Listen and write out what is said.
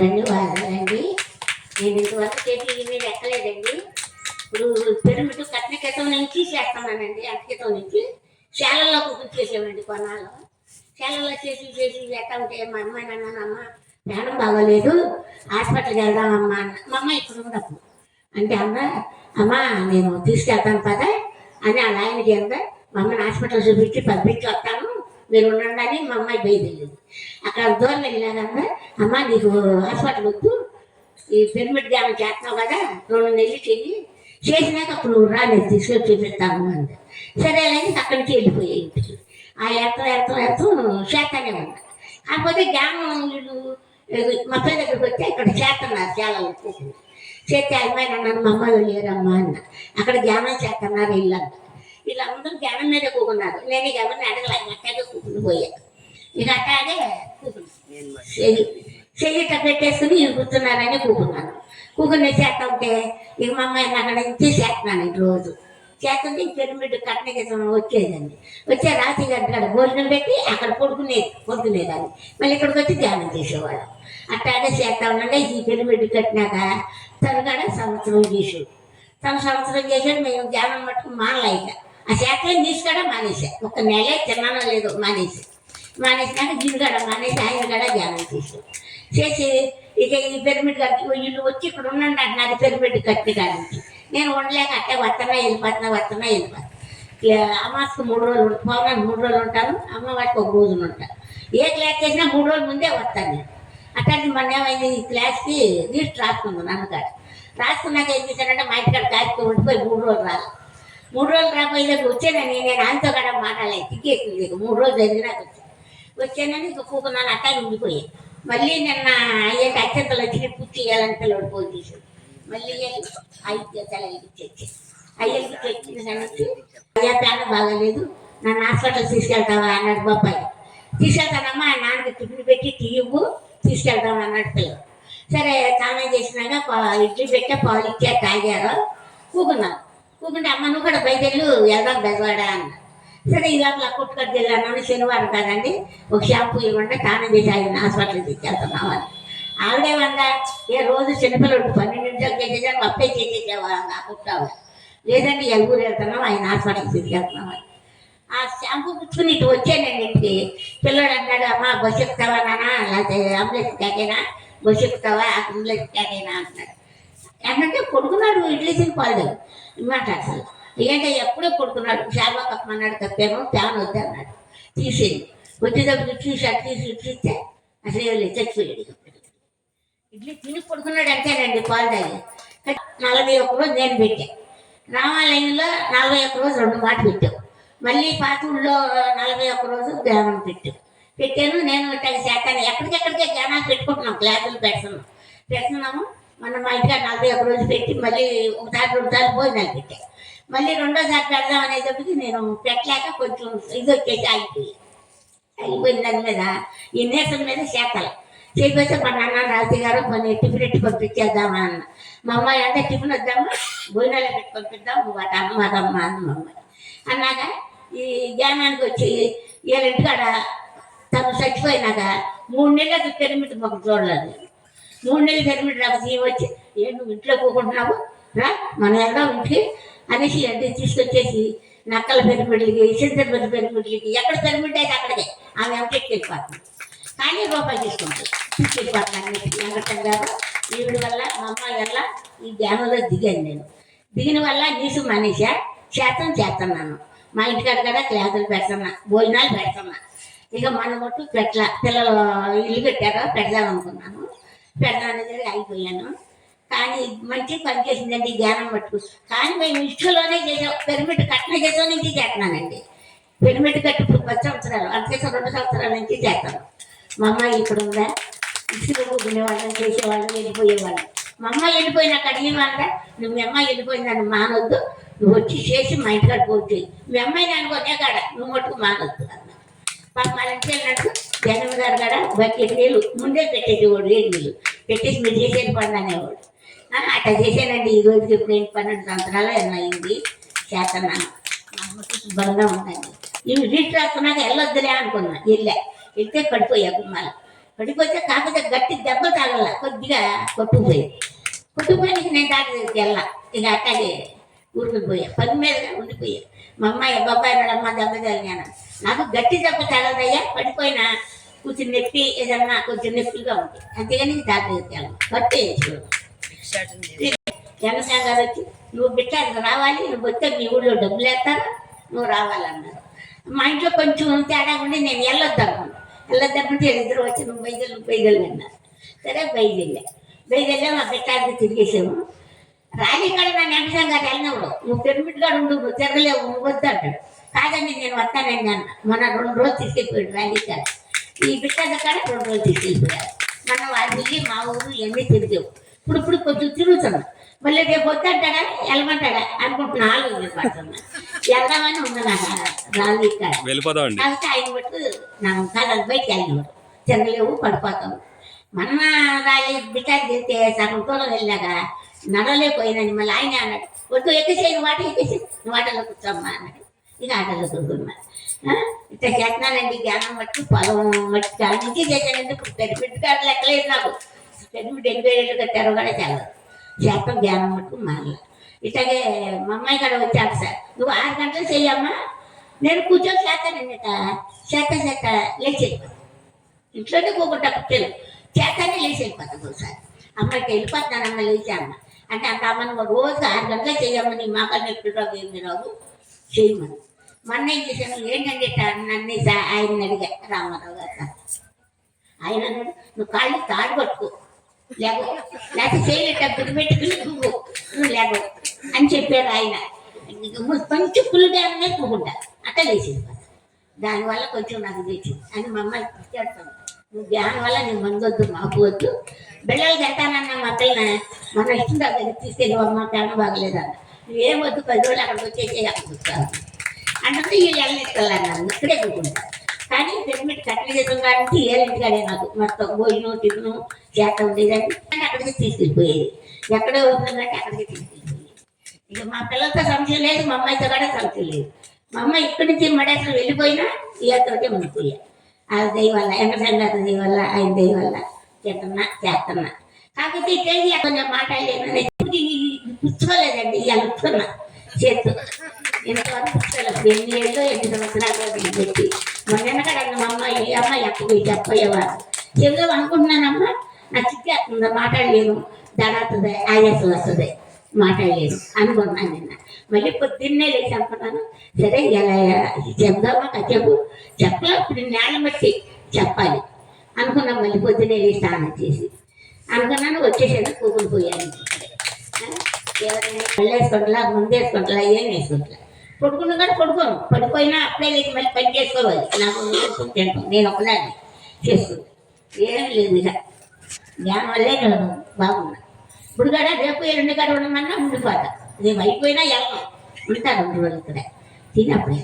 ధన్యవాదాలండి. నేను ఇంతవరకు చేతి మీద ఎక్కలేదండి. ఇప్పుడు పిరమిడ్ కట్న క్రితం నుంచి చేస్తున్నానండి. అంత క్రితం నుంచి శాలల్లో కుకింగ్ చేసేవండి కొన్నాళ్ళు. శాలల్లో చేసి చేసి ఎట్లా ఉంటే మా అమ్మ నాన్నమ్మ ప్రాణం బాగోలేదు, హాస్పిటల్కి వెళ్దామమ్మా అన్న. మా అమ్మ ఇప్పుడు ఉండదు అంటే అమ్మ నేను తీసుకెళ్తాను పదా అని అలా ఆయనకి ఎంత మా అమ్మని హాస్పిటల్ చూపించి పంపించి వస్తాను, మీరు ఉండండి అని మా అమ్మాయి బయలుదేరింది. అక్కడ దూరం వెళ్ళినాకన్నా అమ్మ నీకు హాస్పిటల్ వద్దు, ఈ పిరమిడ్ ధ్యానం చేస్తున్నావు కదా 2 నెలలు చెయ్యి, చేసినాక అప్పుడు నువ్వు రా నేను తీసుకొని చూపిస్తాను అంది. సరే అలాగే అక్కడి నుంచి వెళ్ళిపోయాయి ఇంటికి. ఆ ఎడతాం చేస్తానే ఉన్నా. కాకపోతే జ్ఞానం వీళ్ళు మా పిల్ల దగ్గరికి వచ్చి ఇక్కడ చేస్తున్నారు చాలా వచ్చేసింది. చేస్తే అమ్మాయి నన్ను మా అమ్మాయి వెళ్ళారమ్మా అన్న. అక్కడ జ్ఞానం చేస్తున్నారు ఇల్లంతా. వీళ్ళందరూ జ్ఞానం మీద కూకున్నారు. నేను ఇక ఎవరిని అడగలేదు, అట్టాగే కూకుని పోయాను. ఇక అట్టాగే చెయ్యిట పెట్టేసుకుని ఇవి కూర్చున్నారని కూకున్నాను. కూకుని చేస్తా ఉంటే ఇక మా అమ్మాయి అక్కడ నుంచి చేస్తున్నాను రోజు. చేస్తుంటే పిరమిడ్ కట్న క్రితం వచ్చేదండి. వచ్చే రాత్రి గంట భోజనం పెట్టి అక్కడ పొడుకునేదాన్ని. మళ్ళీ ఇక్కడికి వచ్చి ధ్యానం చేసేవాడు. అట్టాగే చేస్తా ఉండండి. ఈ పిరమిడ్ కట్టినాక తను కూడా సంవత్సరం చేసాడు. సంవత్సరం చేసాడు. మేము ధ్యానం మట్టుకు మానలేక ఆ చేతలో తీసుకడా మానేసా. 1 నెల తిన్నానో లేదో మానేసినాక దీని కూడా మానేసి ఆయన కూడా ధ్యానం చేసి ఇక ఈ పిరమిడ్ కట్టి వీళ్ళు వచ్చి ఇక్కడ ఉండండి అంటున్నారు. పిరమిడ్ కట్టి కాడించి నేను ఉండలేక అట్టే వస్తున్నా వెళ్ళిపోతున్నా. అమాస్కు 3 రోజులు పౌర్ణానికి 3 రోజులు ఉంటాను, అమ్మవారికి 1 రోజున ఉంటాను. ఏ క్లాస్ చేసినా 3 రోజుల ముందే వస్తాను నేను. అట్లాంటి మొన్న ఏమైంది, ఈ క్లాస్కి లిస్ట్ రాసుకున్నాను అన్నగారు. రాసుకున్నాక ఏం చేశానంటే మా ఇంటికాడ కార్యక్రమం ఉండిపోయి 3 రోజులు రాలి. 3 రోజులు రాబోయేదాకా వచ్చానని నేను ఆయనతో కూడా మాట్లాడలేదు. తిరిగేసింది 3 రోజులు జరిగినాక వచ్చానని ఇక కూకున్నాను. అట్టాగే ఉండిపోయాయి. మళ్ళీ నిన్న అయ్యేది అత్యంతలు వచ్చి పూర్తి చేయాలని పిల్లడు పోయి తీసాడు. మళ్ళీ 5 తలకి తెచ్చి అయ్యకి తెచ్చి అయ్యా ప్రాణం బాగాలేదు, నన్ను హాస్పిటల్ తీసుకెళ్తావా అన్నాడు బాబాయ్. తీసుకెళ్తానమ్మా నాన్నకి టిఫిన్ పెట్టి తీయవు తీసుకెళ్తావా అన్నాడు పిల్లలు. సరే స్నానం చేసినాక ఇడ్లీ పెట్టే పాలు ఇచ్చే తాగారు. కూకున్నాను. కూకుంటే అమ్మ నువ్వు కూడా బయటెళ్ళు వెళ్దాం బెజవాడ అన్న. సరే ఇవాళ కొట్టుకొట్టి వెళ్ళాను. శనివారం కాదండి, ఒక షాంపూ ఇవ్వండి స్నానం చేసి ఆయన హాస్పిటల్ తీసుకెళ్తున్నాం అని. ఆవిడేమన్నా ఏ రోజు చిన్నపిల్లడు 12 నిమిషాలు చేసేసాను అప్పే చేసేసేవా ఆ కుట్టావు. లేదండి ఎలుగురు వెళ్తున్నాం ఆయన హాస్పిటల్కి తీసుకెళ్తున్నాం అని. ఆ షాంపూ పుచ్చుకుని ఇటు వచ్చానండి ఇంటికి. పిల్లడు అన్నాడు అమ్మ బస్సు ఎక్కుతావా నాన్న, లేకపోతే అంబులెన్స్ క్యాకేనా, బస్సు ఎక్కుతావా అంబులెన్స్ క్యాకేనా అంటున్నాడు. ఏంటంటే కొడుకున్నాడు ఇడ్లీ తిని పాలు మాట అసలు ఏంటంటే ఎప్పుడూ కొడుకున్నాడు. శాల్వా కప్పమన్నాడు, కప్పాను ఫ్యాన్ వద్దు అన్నాడు. తీసేది వచ్చేటప్పుడు తీస్తే అసలు చచ్చిపోయాడు. ఇడ్లీ తిని పడుకున్నాడు అంతేనండి. పాలు తాగి 41 రోజు నేను పెట్టాను. రామాలయంలో 41 రోజు 2 మాట పెట్టావు. మళ్ళీ పాతూళ్ళలో 41 రోజు ధ్యానం పెట్టాను. నేను చేస్తాను. ఎక్కడికెక్కడికే ధ్యానాలు పెట్టుకుంటున్నాం, క్లాసులు పెడుతున్నాము. మనం మా ఇంటికి 41 రోజు పెట్టి మళ్ళీ 1 సారి 2 సార్లు భోజనాలు పెట్టాను. మళ్ళీ 2వ సారి పెడదాం అనేటప్పటికి నేను పెట్టలేక కొంచెం ఇది వచ్చేసి అయిపోయింది. దాని మీద ఈ నీరసం మీద చేతలు చేపిస్తే మా నాన్న రాజు గారు కొన్ని టిఫిన్ ఎట్టి పంపించేద్దామా అన్న. మా అమ్మాయి అంటే టిఫిన్ వద్దామా భోజనాలు పెట్టి పంపిద్దాం వాటి అమ్మదమ్మా అన్న. మా అమ్మాయి అన్నాక ఈ ధ్యానానికి వచ్చి 7 కాడ తను చచ్చిపోయినాక 3 నెలలకు పిరమిడ్ మాకు చూడలేదు. 3 నెలలు పిరమిడ్ రాక వచ్చి నువ్వు ఇంట్లో కూకుంటున్నావు రా మనం వెళ్దాం ఇంటికి అనేసి అంటే తీసుకొచ్చేసి నక్కల పిరమిడ్లకి, చింతపల్లి పిరమిడ్లకి, ఎక్కడ పిరమిడ్ అయితే అక్కడికే ఆమె ఎంటెక్కి వెళ్ళిపోతుంది. కానీ రూపాయి తీసుకుంటారు తీసుకెళ్ళిపోతాను. వెంకటం గారు ఈవిడి వల్ల మా అమ్మాయి వల్ల ఈ ధ్యానంలో దిగాను. నేను దిగిన వల్ల నీసు మానేసా చేస్తున్నాను. మా ఇంటికాడ కూడా క్లాసులు పెడుతున్నా, భోజనాలు పెడుతున్నా. ఇక మన మట్టు పిల్లలు ఇల్లు పెట్టాక పెడదామనుకున్నాను. పెడదామనేది అయిపోయాను. కానీ మంచి పని చేసిందండి ధ్యానం మట్టుకు. కానీ మేము ఇష్టంలోనే చేసాం. పిరమిడ్ కట్టిన చేసాం నుంచి చేస్తున్నానండి. పిరమిడ్ కట్టి ఇప్పుడు 10 సంవత్సరాలు, అంతకేసం 2 సంవత్సరాల నుంచి చేస్తాను. మా అమ్మాయి ఇప్పుడు ఉందా, ఇసులు కూకునేవాళ్ళని చేసేవాళ్ళు, వెళ్ళిపోయేవాళ్ళు. మా అమ్మాయి వెళ్ళిపోయినాక అడిగేవాళ్ళ నువ్వు మీ అమ్మాయి వెళ్ళిపోయిందని మానొద్దు, నువ్వు వచ్చి చేసి మా ఇంటికాడ పోటీ మీ అమ్మాయిని అనుకోనే కాడ నువ్వు మట్టుకు మానొద్దు అన్న. మా ఇంటికి వెళ్ళినట్టు జగన్ గారు కాడ బకెట్ నీళ్ళు ముందే పెట్టేసేవాడు. 7 నీళ్ళు పెట్టేసి మీరు చేసేది పని అనేవాడు. అట్లా చేశానండి. ఈ రోజుకి ఇప్పుడు 12 సంవత్సరాలు అయింది చేస్తున్నాను. మా అమ్మకి శుభ్రంగా ఉందండి. ఇవి రీట్ రాసుకున్నాక వెళ్ళొద్దులే అనుకున్నా. వెళ్తే పడిపోయా గుమ్మాలు. పడిపోతే కాకపోతే గట్టి దెబ్బ తగల కొద్దిగా కొట్టుకుపోయి నేను డాక్టర్ దగ్గరికి వెళ్ళా ఇక అట్లాగే ఊరికి పోయా పని మీదగా ఉండిపోయా మా అమ్మాయి బాబాయ్ అమ్మ దెబ్బ తగిలినాను నాకు గట్టి దెబ్బ తగలదయ్యా పడిపోయినా కొంచెం నొప్పి ఏదన్నా కొంచెం నొప్పిగా ఉంది అంతేగాని డాక్టర్ దగ్గరికి వెళ్ళాను కట్టు జనసేన గారు వచ్చి నువ్వు బిడ్డ రావాలి నువ్వు వస్తే మీ ఊళ్ళో డబ్బులు వేస్తాను నువ్వు రావాలన్నారు మా ఇంట్లో కొంచెం తేడా ఉండి నేను వెళ్ళొద్దామంటే ఇద్దరు వచ్చి నువ్వు బయలుదేరి అన్నారు సరే బయలుదేరా మా బిడ్డకి తిరిగేసాము రాజీ కాడ నా జనసేన గారు వెళ్ళినప్పుడు నువ్వు పిరమిడ్ గారు ఉండు నువ్వు తిరగలేవు నువ్వు వద్దు అంటాడు కాదండి నేను వస్తానండి అన్న మన 2 రోజులు తీసుకెళ్ళిపోయాడు రాజీ కాడ ఈ బిడ్డ కాడ 2 రోజులు తీసుకెళ్ళిపోయారు మనం అది మా ఊరు ఇవన్నీ తిరిగావు ఇప్పుడు కొంచెం తిరుగుతున్నాం మళ్ళీ రేపు వద్దంటాడా వెళ్ళమంటాడా అనుకుంటున్నా ఆలోచన వెళ్దామని ఉంది నాకు రాజీ కాడ కాబట్టి ఆయన బట్టి నాకు కాదు బయటకి వెళ్ళినవాడు తిరగలేవు పడిపోతావు మన రాయి బిడ్డ తిరిగితే సగం దూరం వెళ్ళాక నడలేకపోయినని మళ్ళీ ఆయన అన్నాడు వద్దు ఎక్కేసేయి వాట ఎక్కేసి వాటలో కూర్చోమ్మా అన్నాడు ఇక ఆటలో కూర్చున్నా ఇట్లా చేస్తున్నానండి జ్ఞానం బట్టి పొలం బట్టి దాని నుంచి చేశానండి ఇప్పుడు పెద్ద కాదు లెక్కలేదు నాకు పెద్ద 80 ఏళ్ళు కట్టారు కూడా చాలా చేస్తాం జ్ఞానం మట్టుకు మారల ఇట్లాగే మా అమ్మాయి కూడా వచ్చాడు సార్ నువ్వు 6 గంటలు చెయ్యమ్మా నేను కూర్చొని చేస్తానండి చేత లేచి వెళ్ళిపోతాను ఇంట్లోనే పోకుండా కుట్టేలు చేస్తానే లేచి వెళ్ళిపోతాను ఒకసారి అమ్మాయికి వెళ్ళిపోతాను అమ్మ లేచి అమ్మ అంటే అంత అమ్మని రోజు 6 గంటలే చెయ్యమ్మని మా కన్నా ఎప్పుడు ఏమి రాదు చేయమని మొన్న ఏం చేశాను ఏంటంటే నన్ను ఆయన అడిగా రామారావు గారు ఆయన అన్నాడు నువ్వు కాళ్ళు తాడు పట్టుకో లేకపోతే చేయలేట గురిపెట్టుకుని నువ్వు లేవు అని చెప్పారు ఆయన కొంచెం ఫుల్గా కూకుంటా అట్లా లేచింది దానివల్ల కొంచెం నాకు తెచ్చింది అని మా అమ్మాయి చేస్తాను నువ్వు దానివల్ల నేను మందొద్దు మాకు వద్దు బిళ్ళలు కట్టానన్న మా పిల్లని మన ఇష్టం దగ్గర తీసుకెళ్ళి అమ్మ పిల్లలు బాగలేదన్న నువ్వేం వద్దు 10 రోజులు అక్కడికి వచ్చేసి అక్కడికి వస్తాను అంటే వీళ్ళు వెళ్ళిస్తాను ఇక్కడే కూకుంటా కానీ పిరమిడ్ కట్టలు చేసిన కాడి ఏళ్ళింటికాడే నాకు మొత్తం భోజనం టిఫిను చేత ఉండేదని అక్కడికి తీసుకెళ్ళిపోయేది ఎక్కడో ఉంటుందంటే అక్కడికి తీసుకెళ్ళిపోయేది ఇక మా పిల్లలతో సమస్య లేదు మా అమ్మాయితో కూడా సమస్య లేదు మా అమ్మాయి ఇక్కడి నుంచి మడేసలు వెళ్ళిపోయినా ఈతోటే ఉండిపోయా ఆ దయ వల్ల ఎండసంగారి దయ వల్ల ఆయన దయ వల్ల చేస్తున్నా కాకపోతే ఇట్టేది కొంచెం మాట్లాడలేను పుచ్చుకోలేదండి అలుపుతున్నా చేస్తూ ఎంతవరకు పుచ్చుకోలేదు 8 ఏళ్ళు 8 సంవత్సరాలు పెట్టి మొన్న కదా మా అమ్మాయి ఎప్పుడు చెప్పయ్యేవారు చెబుదాం అనుకుంటున్నానమ్మా నాకు చిక్కేస్తుందా మాట్లాడలేను దాడాతుంది ఆయాసం వస్తుంది మాట్లాడలేను అనుకున్నాను నిన్న మళ్ళీ పొద్దున్నే లేచి అనుకున్నాను సరే ఇలా చెప్దామా చెప్పలే ఇప్పుడు నేల బట్టి చెప్పాలి అనుకున్నాం మళ్ళీ పొద్దున్నే లేచి స్నానం చేసి అనుకున్నాను వచ్చేసాను కూకుని పోయాను ఎవరైనా పళ్ళు వేసుకుంటా ముందేసుకుంటా ఏం వేసుకుంటా పడుకున్నా కానీ పడిపోయినా అప్పుడే లేచి మళ్ళీ పని చేసుకోవాలి నాకు తింటాం నేను ఒకదాన్ని చేసుకుంటాను ఏం లేదు ఇక దానివల్లే నేను బాగున్నా ఇప్పుడు కూడా రేపు 2 గంటలు ఉండమన్నా ఉండిపోతా రేపు అయిపోయినా వెళ్ళను ఉంటాను 2 రోజులు ఇక్కడ తినప్పుడు